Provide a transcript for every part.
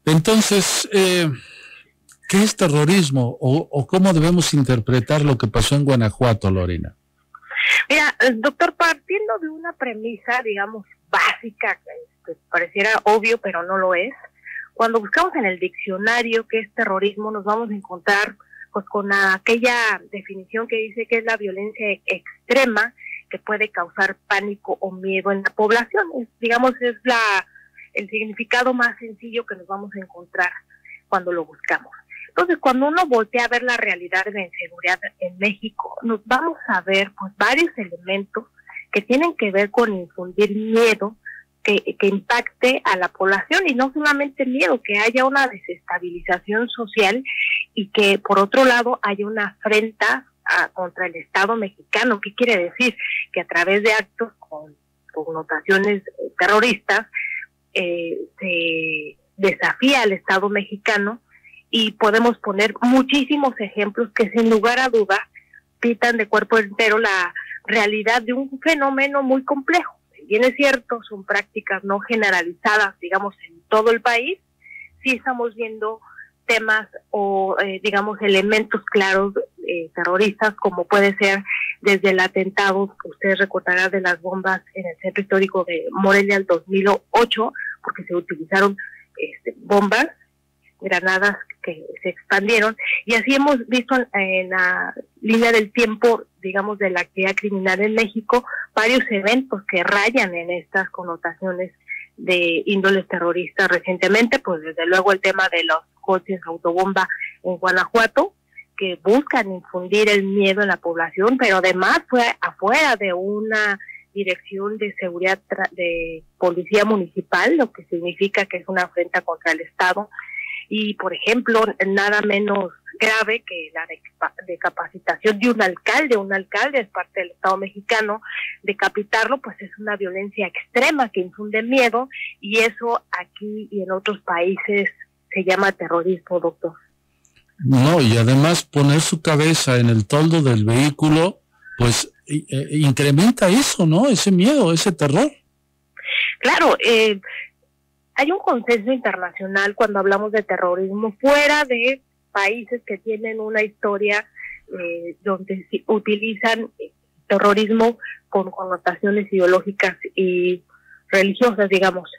Entonces, ¿qué es terrorismo o cómo debemos interpretar lo que pasó en Guanajuato, Lorena? Mira, doctor, partiendo de una premisa, digamos, básica, que pareciera obvio, pero no lo es, cuando buscamos en el diccionario qué es terrorismo, nos vamos a encontrar pues con aquella definición que dice que es la violencia extrema que puede causar pánico o miedo en la población. Digamos, es el significado más sencillo que nos vamos a encontrar cuando lo buscamos. Entonces, cuando uno voltea a ver la realidad de la inseguridad en México, nos vamos a ver pues varios elementos que tienen que ver con infundir miedo que impacte a la población, y no solamente miedo, que haya una desestabilización social y que por otro lado haya una afrenta contra el Estado mexicano. ¿Qué quiere decir? Que a través de actos con connotaciones terroristas se desafía al Estado mexicano, y podemos poner muchísimos ejemplos que sin lugar a dudas pintan de cuerpo entero la realidad de un fenómeno muy complejo. Si bien es cierto, son prácticas no generalizadas, digamos, en todo el país, sí estamos viendo temas o, digamos, elementos claros terroristas, como puede ser desde el atentado, ustedes recordarán, de las bombas en el centro histórico de Morelia el 2008, porque se utilizaron bombas, granadas que se expandieron, y así hemos visto en la línea del tiempo, digamos, de la actividad criminal en México, varios eventos que rayan en estas connotaciones de índoles terroristas. Recientemente, pues desde luego el tema de los coches autobomba en Guanajuato, que buscan infundir el miedo en la población, pero además fue afuera de una dirección de seguridad de policía municipal, lo que significa que es una afrenta contra el Estado. Y, por ejemplo, nada menos grave que la decapacitación de un alcalde es parte del Estado mexicano. Decapitarlo, pues es una violencia extrema que infunde miedo, y eso aquí y en otros países se llama terrorismo, doctor. No, y además poner su cabeza en el toldo del vehículo, pues incrementa eso, ¿no? Ese miedo, ese terror. Claro, hay un consenso internacional cuando hablamos de terrorismo fuera de países que tienen una historia donde utilizan terrorismo con connotaciones ideológicas y religiosas, digamos.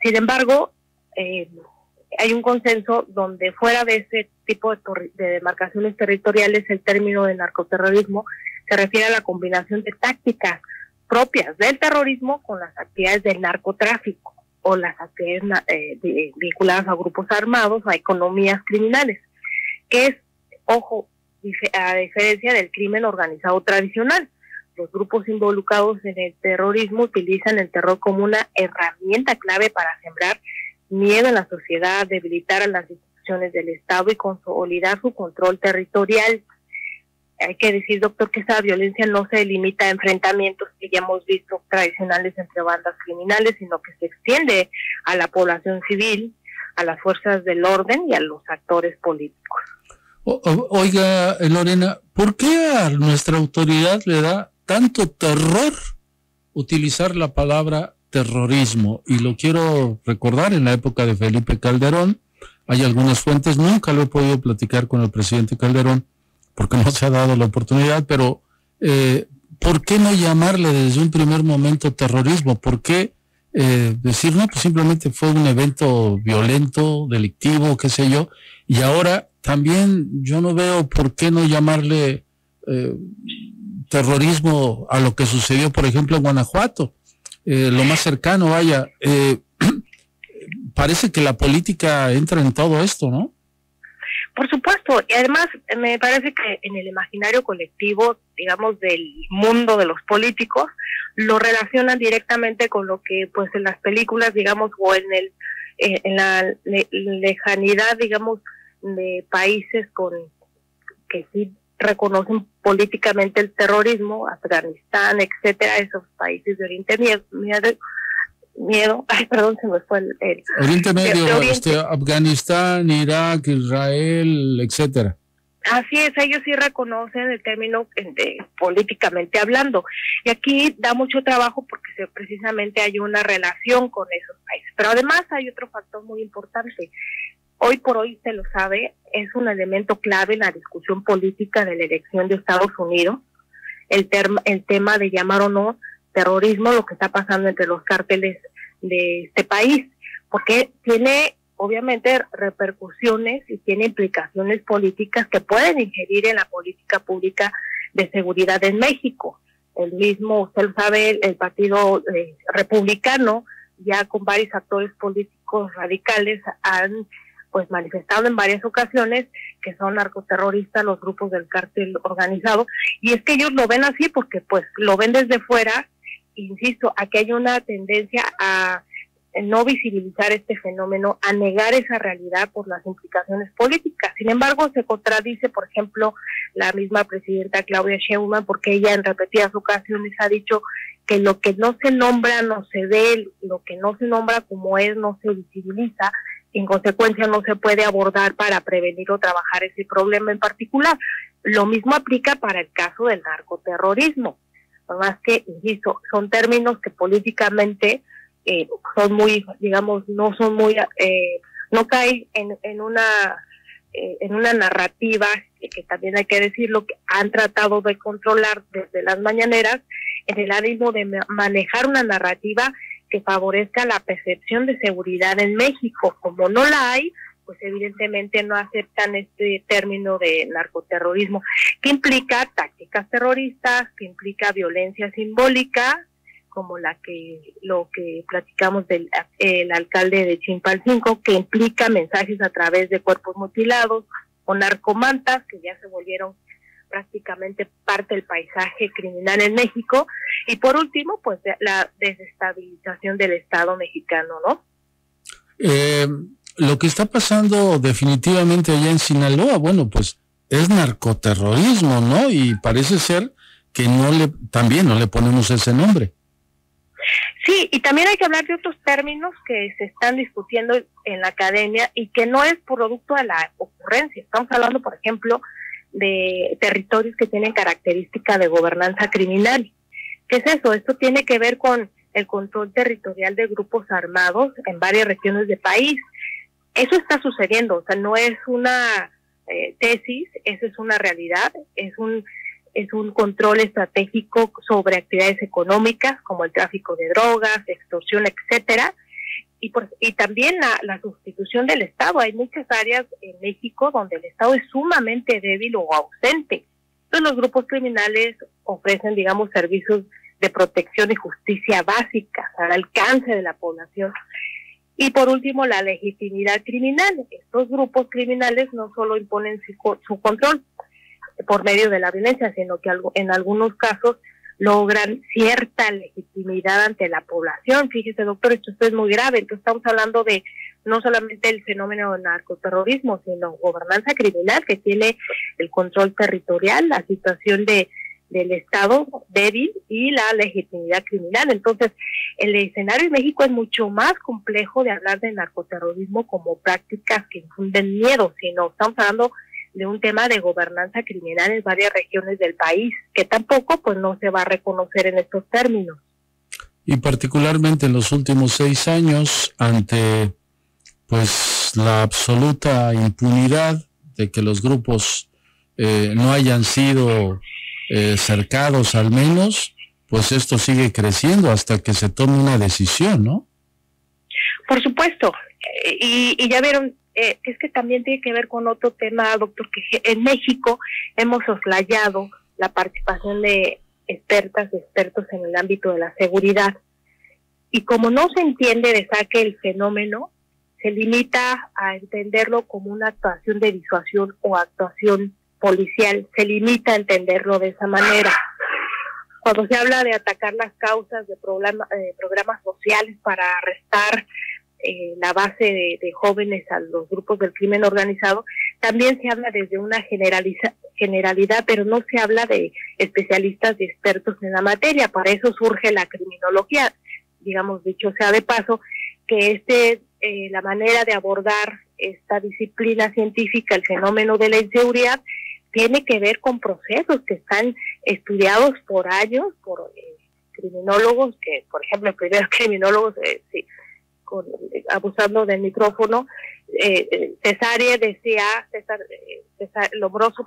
Sin embargo, hay un consenso donde fuera de ese tipo de demarcaciones territoriales, el término de narcoterrorismo se refiere a la combinación de tácticas propias del terrorismo con las actividades del narcotráfico o las actividades vinculadas a grupos armados o a economías criminales, que es, ojo, a diferencia del crimen organizado tradicional. Los grupos involucrados en el terrorismo utilizan el terror como una herramienta clave para sembrar miedo en la sociedad, debilitar a las instituciones del Estado y consolidar su control territorial. Hay que decir, doctor, que esa violencia no se limita a enfrentamientos que ya hemos visto tradicionales entre bandas criminales, sino que se extiende a la población civil, a las fuerzas del orden y a los actores políticos. Oiga, Lorena, ¿por qué a nuestra autoridad le da tanto terror utilizar la palabra terrorismo? Y lo quiero recordar, en la época de Felipe Calderón, hay algunas fuentes, nunca lo he podido platicar con el presidente Calderón, porque no se ha dado la oportunidad, pero ¿por qué no llamarle desde un primer momento terrorismo? ¿Por qué decir, no, pues simplemente fue un evento violento, delictivo, qué sé yo? Y ahora también yo no veo por qué no llamarle terrorismo a lo que sucedió, por ejemplo, en Guanajuato. Lo más cercano, vaya, parece que la política entra en todo esto, ¿no? Por supuesto, y además me parece que en el imaginario colectivo, digamos, del mundo de los políticos, lo relacionan directamente con lo que, pues, en las películas, digamos, o en la lejanidad, digamos, de países que sí reconocen políticamente el terrorismo, Afganistán, etcétera, esos países de Oriente Medio, se me fue Oriente Medio, Afganistán, Irak, Israel, etcétera. Así es, ellos sí reconocen el término políticamente hablando. Y aquí da mucho trabajo porque precisamente hay una relación con esos países. Pero además hay otro factor muy importante. Hoy por hoy, se lo sabe, es un elemento clave en la discusión política de la elección de Estados Unidos, el tema de llamar o no terrorismo, lo que está pasando entre los cárteles de este país, porque tiene obviamente repercusiones y tiene implicaciones políticas que pueden ingerir en la política pública de seguridad en México. El mismo, usted lo sabe, el Partido Republicano, ya con varios actores políticos radicales, han pues manifestado en varias ocasiones que son narcoterroristas los grupos del cártel organizado, y es que ellos lo ven así porque pues lo ven desde fuera. Insisto, aquí hay una tendencia a no visibilizar este fenómeno, a negar esa realidad por las implicaciones políticas. Sin embargo, se contradice, por ejemplo, la misma presidenta Claudia Sheinbaum, porque ella en repetidas ocasiones ha dicho que lo que no se nombra no se ve, lo que no se nombra como es no se visibiliza, y en consecuencia no se puede abordar para prevenir o trabajar ese problema en particular. Lo mismo aplica para el caso del narcoterrorismo. Más que, insisto, son términos que políticamente son muy, digamos, no son muy, no caen en una narrativa que también hay que decirlo, que han tratado de controlar desde las mañaneras, en el ánimo de manejar una narrativa que favorezca la percepción de seguridad en México. Como no la hay, pues evidentemente no aceptan este término de narcoterrorismo, que implica tácticas terroristas, que implica violencia simbólica, como lo que platicamos del el alcalde de Chilpancingo, que implica mensajes a través de cuerpos mutilados, o narcomantas, que ya se volvieron prácticamente parte del paisaje criminal en México, y por último, pues la desestabilización del Estado mexicano, ¿no? Lo que está pasando definitivamente allá en Sinaloa, bueno, pues es narcoterrorismo, ¿no? Y parece ser que también no le ponemos ese nombre. Sí, y también hay que hablar de otros términos que se están discutiendo en la academia y que no es producto de la ocurrencia. Estamos hablando, por ejemplo, de territorios que tienen característica de gobernanza criminal. ¿Qué es eso? Esto tiene que ver con el control territorial de grupos armados en varias regiones del país. Eso está sucediendo, o sea, no es una tesis, eso es una realidad, es un control estratégico sobre actividades económicas como el tráfico de drogas, extorsión, etcétera, y también la sustitución del Estado. Hay muchas áreas en México donde el Estado es sumamente débil o ausente. Entonces los grupos criminales ofrecen, digamos, servicios de protección y justicia básica al alcance de la población. Y por último, la legitimidad criminal. Estos grupos criminales no solo imponen su control por medio de la violencia, sino que en algunos casos logran cierta legitimidad ante la población. Fíjese, doctor, esto es muy grave. Entonces estamos hablando de no solamente el fenómeno del narcoterrorismo, sino gobernanza criminal que tiene el control territorial, la situación del Estado débil y la legitimidad criminal. Entonces, el escenario en México es mucho más complejo de hablar de narcoterrorismo como prácticas que infunden miedo, sino estamos hablando de un tema de gobernanza criminal en varias regiones del país, que tampoco pues no se va a reconocer en estos términos. Y particularmente en los últimos 6 años, ante pues la absoluta impunidad de que los grupos no hayan sido cercados al menos, pues esto sigue creciendo hasta que se tome una decisión, ¿no? Por supuesto, y ya vieron, es que también tiene que ver con otro tema, doctor, que en México hemos soslayado la participación de expertos en el ámbito de la seguridad, y como no se entiende de saque el fenómeno, se limita a entenderlo como una actuación de disuasión o actuación policial, se limita a entenderlo de esa manera. Cuando se habla de atacar las causas de programas sociales para arrestar la base de jóvenes a los grupos del crimen organizado, también se habla desde una generalidad, pero no se habla de especialistas y expertos en la materia. Para eso surge la criminología, digamos, dicho sea de paso, que la manera de abordar esta disciplina científica, el fenómeno de la inseguridad, tiene que ver con procesos que están estudiados por años, por criminólogos, que por ejemplo el primer criminólogo, abusando del micrófono, César Lombroso,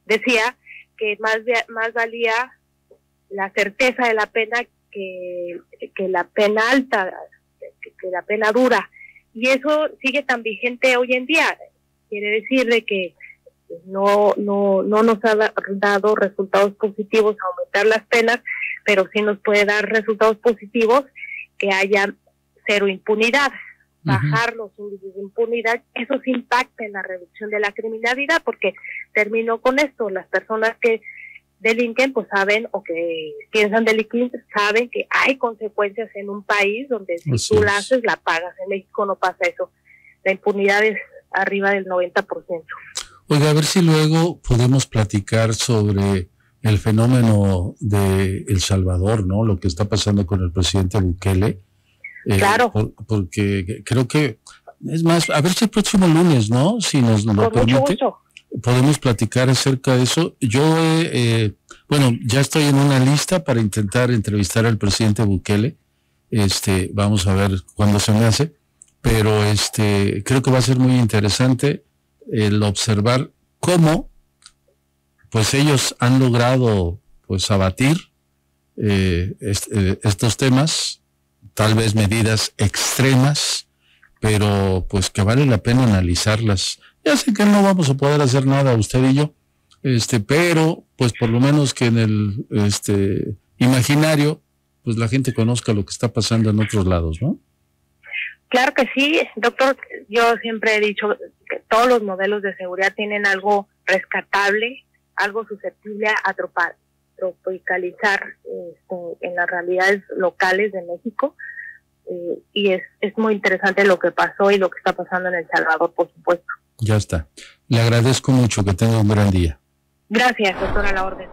decía que más valía la certeza de la pena que la pena alta, que la pena dura, y eso sigue tan vigente hoy en día. Quiere decir de que no nos ha dado resultados positivos aumentar las penas, pero sí nos puede dar resultados positivos que haya cero impunidad, bajar los índices de impunidad. Eso sí impacta en la reducción de la criminalidad, porque termino con esto, las personas que delinquen pues saben, o que piensan delinquir, saben que hay consecuencias en un país donde si tú la haces, la pagas. En México no pasa eso, la impunidad es arriba del 90%. Oiga, a ver si luego podemos platicar sobre el fenómeno de El Salvador, ¿no? Lo que está pasando con el presidente Bukele. Claro. Porque creo que, es más, a ver si el próximo lunes, ¿no? Si nos lo permite, podemos platicar acerca de eso. Yo, ya estoy en una lista para intentar entrevistar al presidente Bukele. Vamos a ver cuándo se me hace, pero creo que va a ser muy interesante el observar cómo pues ellos han logrado pues abatir estos temas, tal vez medidas extremas, pero pues que vale la pena analizarlas. Ya sé que no vamos a poder hacer nada usted y yo, pero pues por lo menos que en el imaginario pues la gente conozca lo que está pasando en otros lados, ¿no? Claro que sí, doctor. Yo siempre he dicho que todos los modelos de seguridad tienen algo rescatable, algo susceptible a tropicalizar en las realidades locales de México, y es muy interesante lo que pasó y lo que está pasando en El Salvador, por supuesto. Ya está. Le agradezco mucho, que tenga un gran día. Gracias, doctor, a la orden.